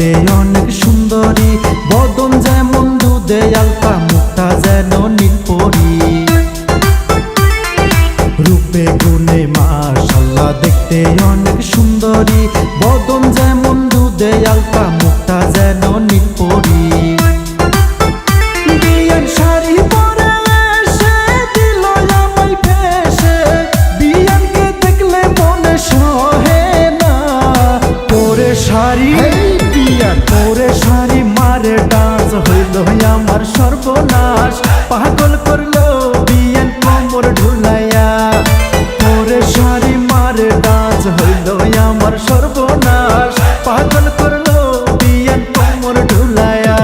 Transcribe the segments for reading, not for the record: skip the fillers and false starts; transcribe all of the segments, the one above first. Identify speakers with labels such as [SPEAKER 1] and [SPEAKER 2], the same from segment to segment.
[SPEAKER 1] দেখতে অনেক সুন্দরী, বদন যেমন দুধে আলতা, মুখটা যেন নীলপরি। রূপে গুণে মাশাআল্লাহ দেখতে অনেক সুন্দরী, বদন যেমন দুধে আলতা, মুখটা যেন নীলপরি। বিয়ান শাড়ি পরে এসে দিল আমায় ফেসে, বিয়ানকে দেখলে মনে সহে না। পরে শাড়ি পরে শাড়ি মারে ডান্স হইল আমার সর্বনাশ, পাগল করলো বিয়ান কোমর ঢুলাইয়া। পরে শাড়ি মারে ডান্স হইল আমার সর্বনাশ, পাগল করলো বিয়ান কোমর ঢুলাইয়া।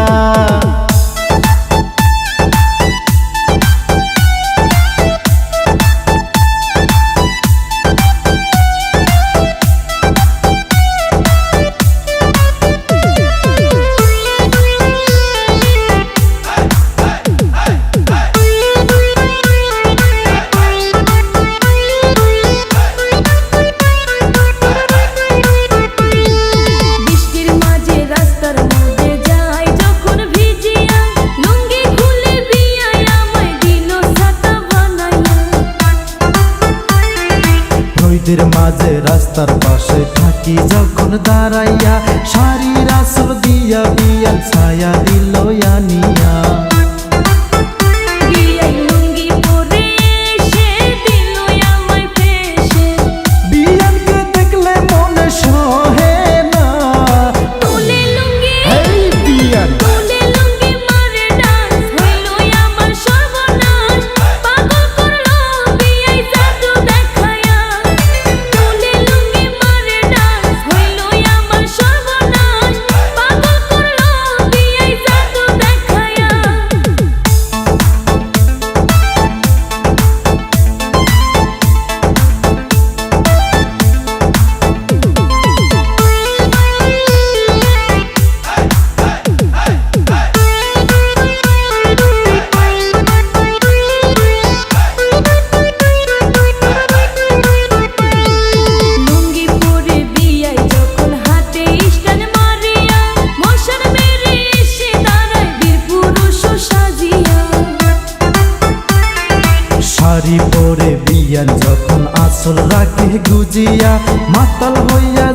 [SPEAKER 1] রোদের মাঝে রাস্তার পাশে থাকি যখন দাঁড়াইয়া, শাড়ির আঁচল দিয়া বিয়ান ছায়া দিল আনিয়া। বিয়ানকে দেখলে মনে সহে না। বিয়ান শাড়ি পরে বিয়ান যখন আঁচল রাখে গুজিয়া, মাতাল হইয়া